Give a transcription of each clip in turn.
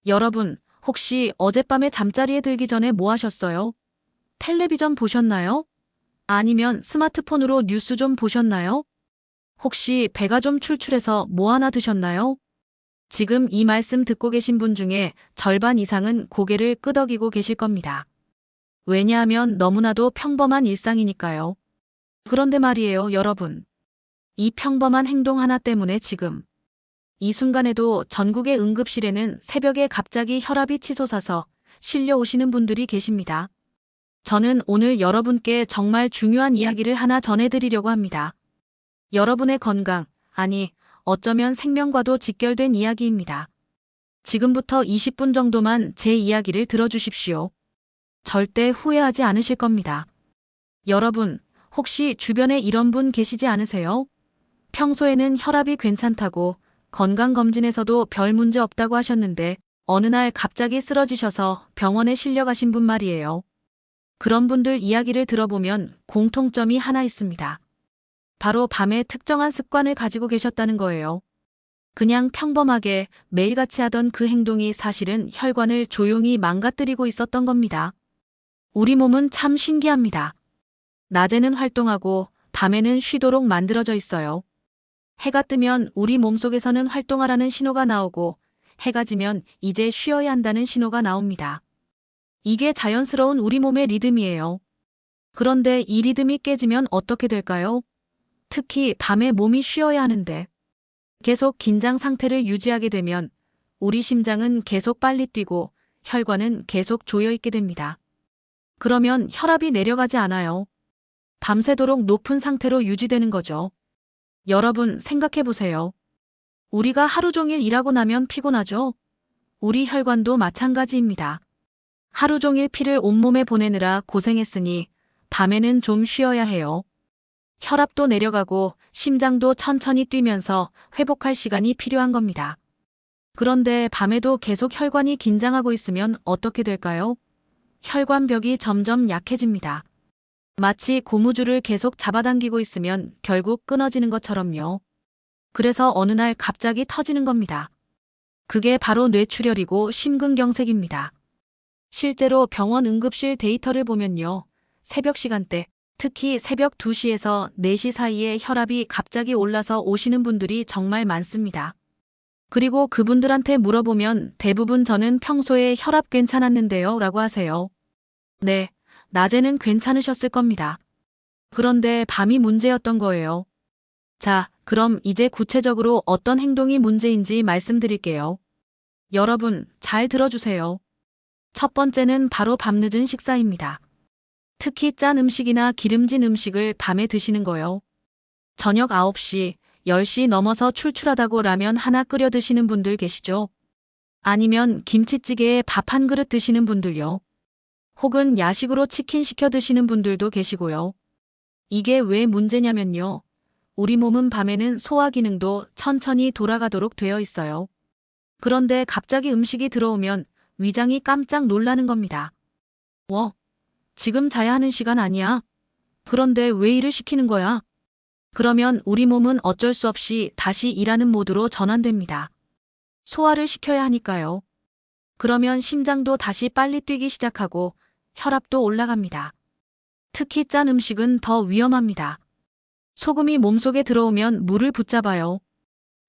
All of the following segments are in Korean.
여러분, 혹시 어젯밤에 잠자리에 들기 전에 뭐 하셨어요? 텔레비전 보셨나요? 아니면 스마트폰으로 뉴스 좀 보셨나요? 혹시 배가 좀 출출해서 뭐 하나 드셨나요? 지금 이 말씀 듣고 계신 분 중에 절반 이상은 고개를 끄덕이고 계실 겁니다. 왜냐하면 너무나도 평범한 일상이니까요. 그런데 말이에요, 여러분. 이 평범한 행동 하나 때문에 지금 이 순간에도 전국의 응급실에는 새벽에 갑자기 혈압이 치솟아서 실려 오시는 분들이 계십니다. 저는 오늘 여러분께 정말 중요한 이야기를 하나 전해드리려고 합니다. 여러분의 건강, 아니, 어쩌면 생명과도 직결된 이야기입니다. 지금부터 20분 정도만 제 이야기를 들어주십시오. 절대 후회하지 않으실 겁니다. 여러분, 혹시 주변에 이런 분 계시지 않으세요? 평소에는 혈압이 괜찮다고 건강검진에서도 별 문제 없다고 하셨는데 어느 날 갑자기 쓰러지셔서 병원에 실려가신 분 말이에요. 그런 분들 이야기를 들어보면 공통점이 하나 있습니다. 바로 밤에 특정한 습관을 가지고 계셨다는 거예요. 그냥 평범하게 매일같이 하던 그 행동이 사실은 혈관을 조용히 망가뜨리고 있었던 겁니다. 우리 몸은 참 신기합니다. 낮에는 활동하고 밤에는 쉬도록 만들어져 있어요. 해가 뜨면 우리 몸속에서는 활동하라는 신호가 나오고 해가 지면 이제 쉬어야 한다는 신호가 나옵니다. 이게 자연스러운 우리 몸의 리듬이에요. 그런데 이 리듬이 깨지면 어떻게 될까요? 특히 밤에 몸이 쉬어야 하는데 계속 긴장 상태를 유지하게 되면 우리 심장은 계속 빨리 뛰고 혈관은 계속 조여 있게 됩니다. 그러면 혈압이 내려가지 않아요. 밤새도록 높은 상태로 유지되는 거죠. 여러분 생각해 보세요. 우리가 하루 종일 일하고 나면 피곤하죠? 우리 혈관도 마찬가지입니다. 하루 종일 피를 온몸에 보내느라 고생했으니 밤에는 좀 쉬어야 해요. 혈압도 내려가고 심장도 천천히 뛰면서 회복할 시간이 필요한 겁니다. 그런데 밤에도 계속 혈관이 긴장하고 있으면 어떻게 될까요? 혈관벽이 점점 약해집니다. 마치 고무줄을 계속 잡아당기고 있으면 결국 끊어지는 것처럼요. 그래서 어느 날 갑자기 터지는 겁니다. 그게 바로 뇌출혈이고 심근경색입니다. 실제로 병원 응급실 데이터를 보면요. 새벽 시간대, 특히 새벽 2시에서 4시 사이에 혈압이 갑자기 올라서 오시는 분들이 정말 많습니다. 그리고 그분들한테 물어보면 대부분 저는 평소에 혈압 괜찮았는데요 라고 하세요. 네, 낮에는 괜찮으셨을 겁니다. 그런데 밤이 문제였던 거예요. 자, 그럼 이제 구체적으로 어떤 행동이 문제인지 말씀드릴게요. 여러분, 잘 들어주세요. 첫 번째는 바로 밤늦은 식사입니다. 특히 짠 음식이나 기름진 음식을 밤에 드시는 거요. 저녁 9시, 10시 넘어서 출출하다고 라면 하나 끓여 드시는 분들 계시죠? 아니면 김치찌개에 밥 한 그릇 드시는 분들요. 혹은 야식으로 치킨 시켜 드시는 분들도 계시고요. 이게 왜 문제냐면요. 우리 몸은 밤에는 소화 기능도 천천히 돌아가도록 되어 있어요. 그런데 갑자기 음식이 들어오면 위장이 깜짝 놀라는 겁니다. 지금 자야 하는 시간 아니야? 그런데 왜 일을 시키는 거야? 그러면 우리 몸은 어쩔 수 없이 다시 일하는 모드로 전환됩니다. 소화를 시켜야 하니까요. 그러면 심장도 다시 빨리 뛰기 시작하고 혈압도 올라갑니다. 특히 짠 음식은 더 위험합니다. 소금이 몸속에 들어오면 물을 붙잡아요.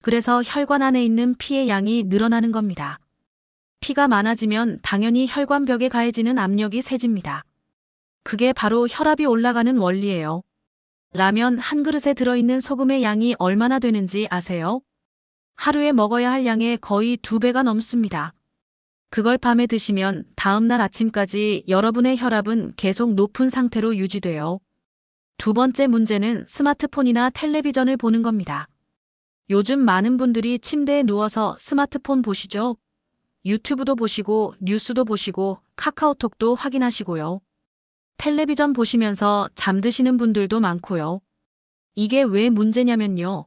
그래서 혈관 안에 있는 피의 양이 늘어나는 겁니다. 피가 많아지면 당연히 혈관벽에 가해지는 압력이 세집니다. 그게 바로 혈압이 올라가는 원리예요. 라면 한 그릇에 들어있는 소금의 양이 얼마나 되는지 아세요? 하루에 먹어야 할 양의 거의 2배가 넘습니다. 그걸 밤에 드시면 다음날 아침까지 여러분의 혈압은 계속 높은 상태로 유지돼요. 두 번째 문제는 스마트폰이나 텔레비전을 보는 겁니다. 요즘 많은 분들이 침대에 누워서 스마트폰 보시죠? 유튜브도 보시고 뉴스도 보시고 카카오톡도 확인하시고요. 텔레비전 보시면서 잠드시는 분들도 많고요. 이게 왜 문제냐면요.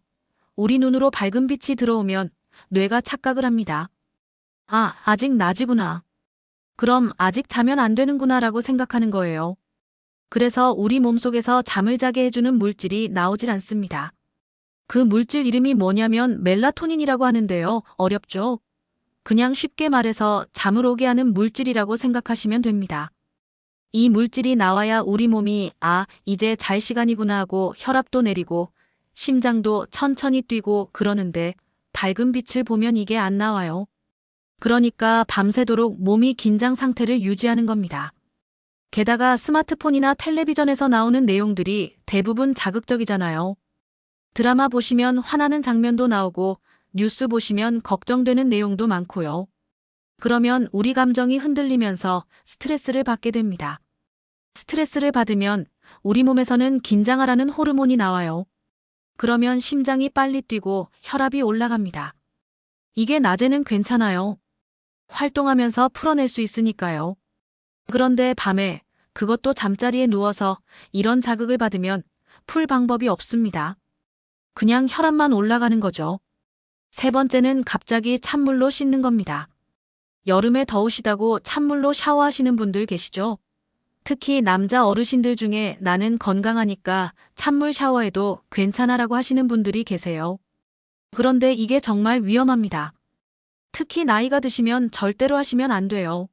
우리 눈으로 밝은 빛이 들어오면 뇌가 착각을 합니다. 아, 아직 낮이구나. 그럼 아직 자면 안 되는구나 라고 생각하는 거예요. 그래서 우리 몸속에서 잠을 자게 해주는 물질이 나오질 않습니다. 그 물질 이름이 뭐냐면 멜라토닌이라고 하는데요. 어렵죠? 그냥 쉽게 말해서 잠을 오게 하는 물질이라고 생각하시면 됩니다. 이 물질이 나와야 우리 몸이 이제 잘 시간이구나 하고 혈압도 내리고 심장도 천천히 뛰고 그러는데 밝은 빛을 보면 이게 안 나와요. 그러니까 밤새도록 몸이 긴장 상태를 유지하는 겁니다. 게다가 스마트폰이나 텔레비전에서 나오는 내용들이 대부분 자극적이잖아요. 드라마 보시면 화나는 장면도 나오고 뉴스 보시면 걱정되는 내용도 많고요. 그러면 우리 감정이 흔들리면서 스트레스를 받게 됩니다. 스트레스를 받으면 우리 몸에서는 긴장하라는 호르몬이 나와요. 그러면 심장이 빨리 뛰고 혈압이 올라갑니다. 이게 낮에는 괜찮아요. 활동하면서 풀어낼 수 있으니까요. 그런데 밤에, 그것도 잠자리에 누워서 이런 자극을 받으면 풀 방법이 없습니다. 그냥 혈압만 올라가는 거죠. 세 번째는 갑자기 찬물로 씻는 겁니다. 여름에 더우시다고 찬물로 샤워하시는 분들 계시죠? 특히 남자 어르신들 중에 나는 건강하니까 찬물 샤워해도 괜찮아라고 하시는 분들이 계세요. 그런데 이게 정말 위험합니다. 특히 나이가 드시면 절대로 하시면 안 돼요.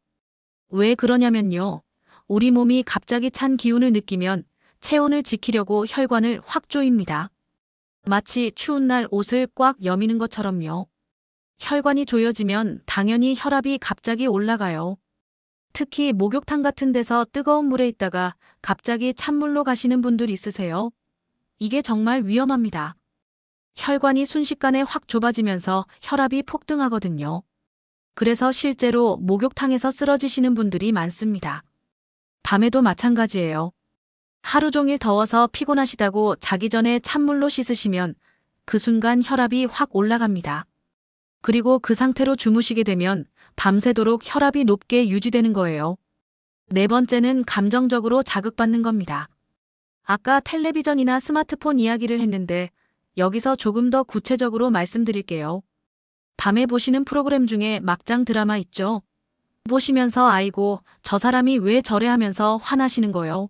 왜 그러냐면요. 우리 몸이 갑자기 찬 기운을 느끼면 체온을 지키려고 혈관을 확 조입니다. 마치 추운 날 옷을 꽉 여미는 것처럼요. 혈관이 조여지면 당연히 혈압이 갑자기 올라가요. 특히 목욕탕 같은 데서 뜨거운 물에 있다가 갑자기 찬물로 가시는 분들 있으세요? 이게 정말 위험합니다. 혈관이 순식간에 확 좁아지면서 혈압이 폭등하거든요. 그래서 실제로 목욕탕에서 쓰러지시는 분들이 많습니다. 밤에도 마찬가지예요. 하루 종일 더워서 피곤하시다고 자기 전에 찬물로 씻으시면 그 순간 혈압이 확 올라갑니다. 그리고 그 상태로 주무시게 되면 밤새도록 혈압이 높게 유지되는 거예요. 네 번째는 감정적으로 자극받는 겁니다. 아까 텔레비전이나 스마트폰 이야기를 했는데 여기서 조금 더 구체적으로 말씀드릴게요. 밤에 보시는 프로그램 중에 막장 드라마 있죠? 보시면서 아이고, 저 사람이 왜 저래 하면서 화나시는 거요?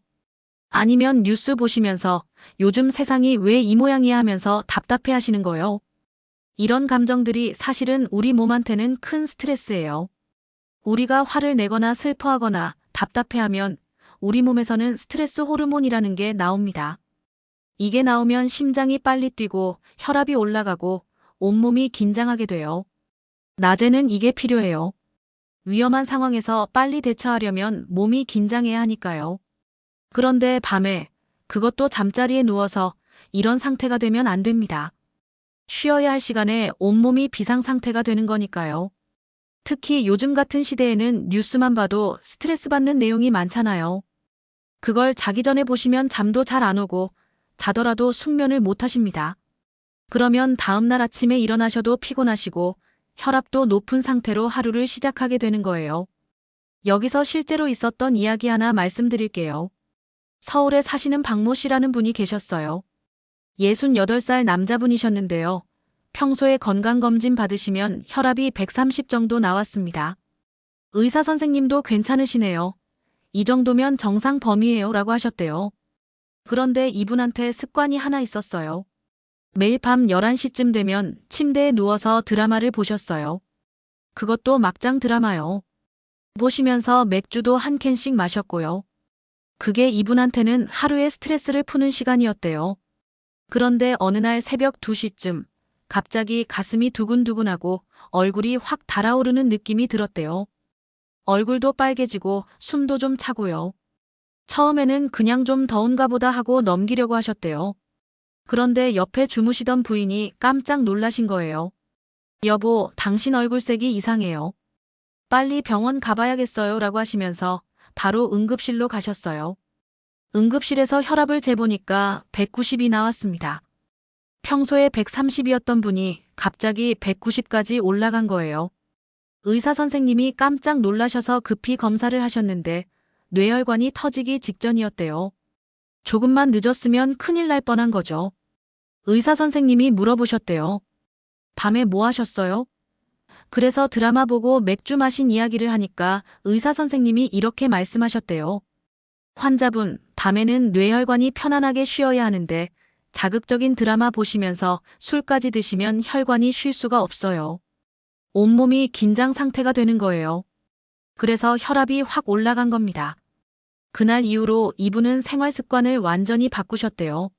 아니면 뉴스 보시면서 요즘 세상이 왜 이 모양이야 하면서 답답해 하시는 거요? 이런 감정들이 사실은 우리 몸한테는 큰 스트레스예요. 우리가 화를 내거나 슬퍼하거나 답답해하면 우리 몸에서는 스트레스 호르몬이라는 게 나옵니다. 이게 나오면 심장이 빨리 뛰고 혈압이 올라가고 온몸이 긴장하게 돼요. 낮에는 이게 필요해요. 위험한 상황에서 빨리 대처하려면 몸이 긴장해야 하니까요. 그런데 밤에, 그것도 잠자리에 누워서 이런 상태가 되면 안 됩니다. 쉬어야 할 시간에 온몸이 비상 상태가 되는 거니까요. 특히 요즘 같은 시대에는 뉴스만 봐도 스트레스 받는 내용이 많잖아요. 그걸 자기 전에 보시면 잠도 잘 안 오고 자더라도 숙면을 못 하십니다. 그러면 다음날 아침에 일어나셔도 피곤하시고 혈압도 높은 상태로 하루를 시작하게 되는 거예요. 여기서 실제로 있었던 이야기 하나 말씀드릴게요. 서울에 사시는 박모 씨라는 분이 계셨어요. 68살 남자분이셨는데요. 평소에 건강검진 받으시면 혈압이 130 정도 나왔습니다. 의사 선생님도 괜찮으시네요. 이 정도면 정상 범위예요 라고 하셨대요. 그런데 이분한테 습관이 하나 있었어요. 매일 밤 11시쯤 되면 침대에 누워서 드라마를 보셨어요. 그것도 막장 드라마요. 보시면서 맥주도 한 캔씩 마셨고요. 그게 이분한테는 하루의 스트레스를 푸는 시간이었대요. 그런데 어느 날 새벽 2시쯤 갑자기 가슴이 두근두근하고 얼굴이 확 달아오르는 느낌이 들었대요. 얼굴도 빨개지고 숨도 좀 차고요. 처음에는 그냥 좀 더운가 보다 하고 넘기려고 하셨대요. 그런데 옆에 주무시던 부인이 깜짝 놀라신 거예요. 여보, 당신 얼굴색이 이상해요. 빨리 병원 가봐야겠어요 라고 하시면서 바로 응급실로 가셨어요. 응급실에서 혈압을 재보니까 190이 나왔습니다. 평소에 130이었던 분이 갑자기 190까지 올라간 거예요. 의사 선생님이 깜짝 놀라셔서 급히 검사를 하셨는데 뇌혈관이 터지기 직전이었대요. 조금만 늦었으면 큰일 날 뻔한 거죠. 의사 선생님이 물어보셨대요. 밤에 뭐 하셨어요? 그래서 드라마 보고 맥주 마신 이야기를 하니까 의사 선생님이 이렇게 말씀하셨대요. 환자분, 밤에는 뇌혈관이 편안하게 쉬어야 하는데 자극적인 드라마 보시면서 술까지 드시면 혈관이 쉴 수가 없어요. 온몸이 긴장 상태가 되는 거예요. 그래서 혈압이 확 올라간 겁니다. 그날 이후로 이분은 생활 습관을 완전히 바꾸셨대요.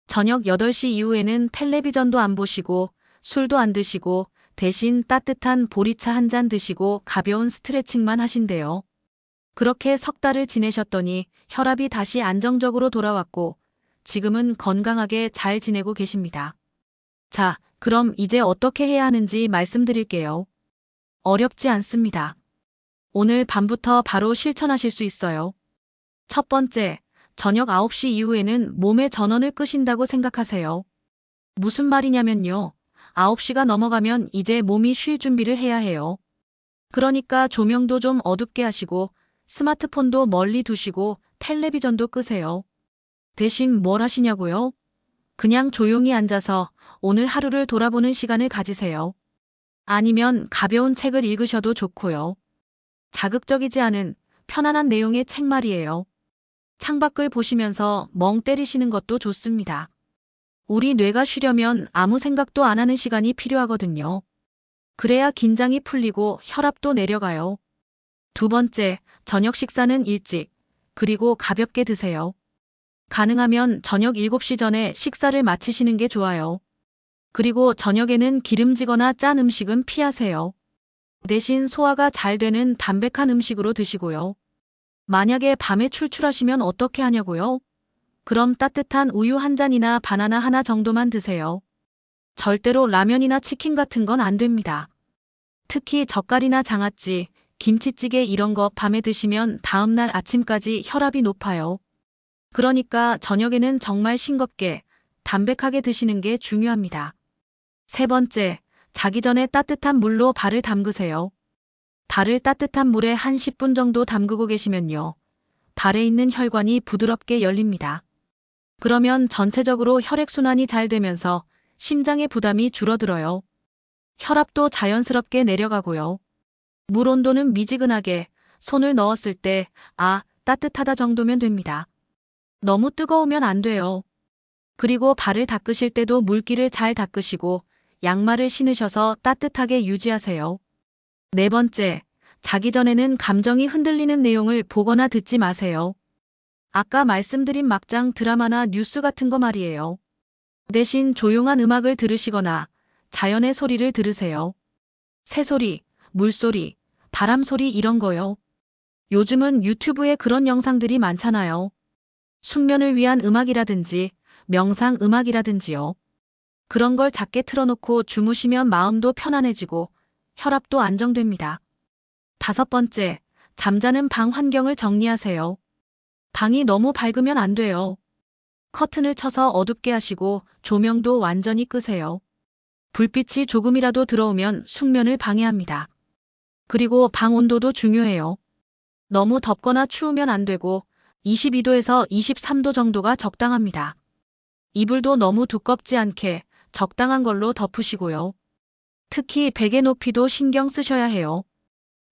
저녁 8시 이후에는 텔레비전도 안 보시고 술도 안 드시고 대신 따뜻한 보리차 한 잔 드시고 가벼운 스트레칭만 하신대요. 그렇게 석 달을 지내셨더니 혈압이 다시 안정적으로 돌아왔고 지금은 건강하게 잘 지내고 계십니다. 자, 그럼 이제 어떻게 해야 하는지 말씀드릴게요. 어렵지 않습니다. 오늘 밤부터 바로 실천하실 수 있어요. 첫 번째, 저녁 9시 이후에는 몸의 전원을 끄신다고 생각하세요. 무슨 말이냐면요. 9시가 넘어가면 이제 몸이 쉴 준비를 해야 해요. 그러니까 조명도 좀 어둡게 하시고 스마트폰도 멀리 두시고 텔레비전도 끄세요. 대신 뭘 하시냐고요? 그냥 조용히 앉아서 오늘 하루를 돌아보는 시간을 가지세요. 아니면 가벼운 책을 읽으셔도 좋고요. 자극적이지 않은 편안한 내용의 책 말이에요. 창밖을 보시면서 멍 때리시는 것도 좋습니다. 우리 뇌가 쉬려면 아무 생각도 안 하는 시간이 필요하거든요. 그래야 긴장이 풀리고 혈압도 내려가요. 두 번째, 저녁 식사는 일찍, 그리고 가볍게 드세요. 가능하면 저녁 7시 전에 식사를 마치시는 게 좋아요. 그리고 저녁에는 기름지거나 짠 음식은 피하세요. 대신 소화가 잘 되는 담백한 음식으로 드시고요. 만약에 밤에 출출하시면 어떻게 하냐고요? 그럼 따뜻한 우유 한 잔이나 바나나 하나 정도만 드세요. 절대로 라면이나 치킨 같은 건 안 됩니다. 특히 젓갈이나 장아찌, 김치찌개 이런 거 밤에 드시면 다음날 아침까지 혈압이 높아요. 그러니까 저녁에는 정말 싱겁게, 담백하게 드시는 게 중요합니다. 세 번째, 자기 전에 따뜻한 물로 발을 담그세요. 발을 따뜻한 물에 한 10분 정도 담그고 계시면요. 발에 있는 혈관이 부드럽게 열립니다. 그러면 전체적으로 혈액순환이 잘 되면서 심장의 부담이 줄어들어요. 혈압도 자연스럽게 내려가고요. 물 온도는 미지근하게 손을 넣었을 때 따뜻하다 정도면 됩니다. 너무 뜨거우면 안 돼요. 그리고 발을 닦으실 때도 물기를 잘 닦으시고 양말을 신으셔서 따뜻하게 유지하세요. 네 번째, 자기 전에는 감정이 흔들리는 내용을 보거나 듣지 마세요. 아까 말씀드린 막장 드라마나 뉴스 같은 거 말이에요. 대신 조용한 음악을 들으시거나 자연의 소리를 들으세요. 새소리, 물소리, 바람소리 이런 거요. 요즘은 유튜브에 그런 영상들이 많잖아요. 숙면을 위한 음악이라든지 명상 음악이라든지요. 그런 걸 작게 틀어놓고 주무시면 마음도 편안해지고 혈압도 안정됩니다. 다섯 번째, 잠자는 방 환경을 정리하세요. 방이 너무 밝으면 안 돼요. 커튼을 쳐서 어둡게 하시고 조명도 완전히 끄세요. 불빛이 조금이라도 들어오면 숙면을 방해합니다. 그리고 방 온도도 중요해요. 너무 덥거나 추우면 안 되고 22도에서 23도 정도가 적당합니다. 이불도 너무 두껍지 않게 적당한 걸로 덮으시고요. 특히 베개 높이도 신경 쓰셔야 해요.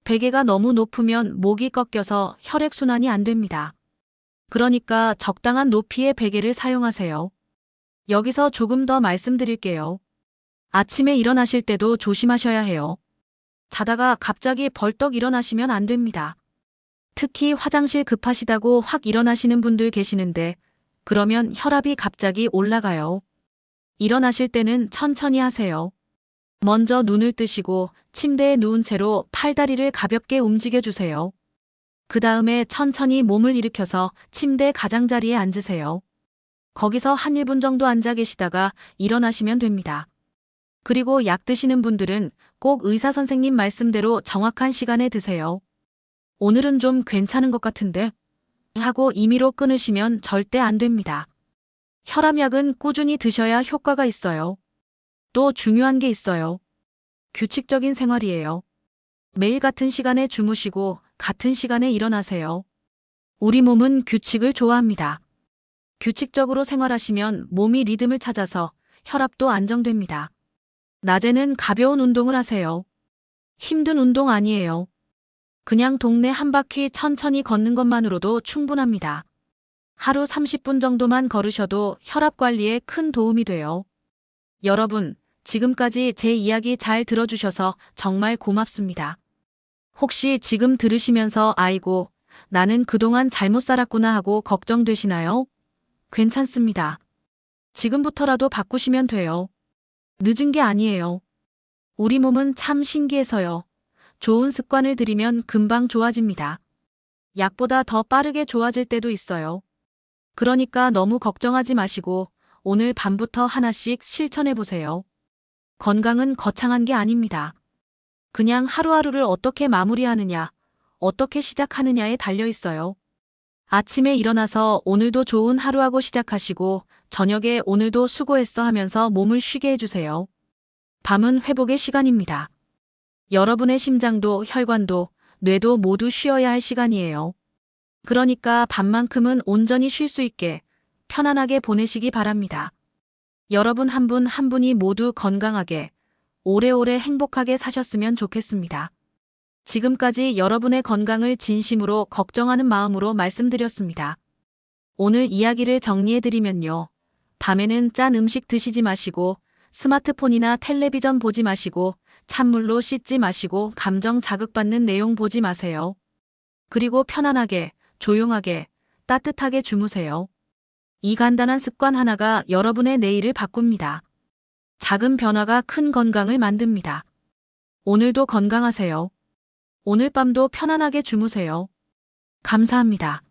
베개가 너무 높으면 목이 꺾여서 혈액순환이 안 됩니다. 그러니까 적당한 높이의 베개를 사용하세요. 여기서 조금 더 말씀드릴게요. 아침에 일어나실 때도 조심하셔야 해요. 자다가 갑자기 벌떡 일어나시면 안 됩니다. 특히 화장실 급하시다고 확 일어나시는 분들 계시는데 그러면 혈압이 갑자기 올라가요. 일어나실 때는 천천히 하세요. 먼저 눈을 뜨시고 침대에 누운 채로 팔다리를 가볍게 움직여 주세요. 그 다음에 천천히 몸을 일으켜서 침대 가장자리에 앉으세요. 거기서 한 1분 정도 앉아 계시다가 일어나시면 됩니다. 그리고 약 드시는 분들은 꼭 의사 선생님 말씀대로 정확한 시간에 드세요. 오늘은 좀 괜찮은 것 같은데 하고 임의로 끊으시면 절대 안 됩니다. 혈압약은 꾸준히 드셔야 효과가 있어요. 또 중요한 게 있어요. 규칙적인 생활이에요. 매일 같은 시간에 주무시고 같은 시간에 일어나세요. 우리 몸은 규칙을 좋아합니다. 규칙적으로 생활하시면 몸이 리듬을 찾아서 혈압도 안정됩니다. 낮에는 가벼운 운동을 하세요. 힘든 운동 아니에요. 그냥 동네 한 바퀴 천천히 걷는 것만으로도 충분합니다. 하루 30분 정도만 걸으셔도 혈압 관리에 큰 도움이 돼요. 여러분, 지금까지 제 이야기 잘 들어주셔서 정말 고맙습니다. 혹시 지금 들으시면서 아이고, 나는 그동안 잘못 살았구나 하고 걱정되시나요? 괜찮습니다. 지금부터라도 바꾸시면 돼요. 늦은 게 아니에요. 우리 몸은 참 신기해서요. 좋은 습관을 들이면 금방 좋아집니다. 약보다 더 빠르게 좋아질 때도 있어요. 그러니까 너무 걱정하지 마시고 오늘 밤부터 하나씩 실천해 보세요. 건강은 거창한 게 아닙니다. 그냥 하루하루를 어떻게 마무리하느냐, 어떻게 시작하느냐에 달려 있어요. 아침에 일어나서 오늘도 좋은 하루하고 시작하시고 저녁에 오늘도 수고했어 하면서 몸을 쉬게 해주세요. 밤은 회복의 시간입니다. 여러분의 심장도 혈관도 뇌도 모두 쉬어야 할 시간이에요. 그러니까 밤만큼은 온전히 쉴 수 있게 편안하게 보내시기 바랍니다. 여러분 한 분 한 분이 모두 건강하게 오래오래 행복하게 사셨으면 좋겠습니다. 지금까지 여러분의 건강을 진심으로 걱정하는 마음으로 말씀드렸습니다. 오늘 이야기를 정리해드리면요. 밤에는 짠 음식 드시지 마시고 스마트폰이나 텔레비전 보지 마시고 찬물로 씻지 마시고 감정 자극받는 내용 보지 마세요. 그리고 편안하게, 조용하게, 따뜻하게 주무세요. 이 간단한 습관 하나가 여러분의 내일을 바꿉니다. 작은 변화가 큰 건강을 만듭니다. 오늘도 건강하세요. 오늘 밤도 편안하게 주무세요. 감사합니다.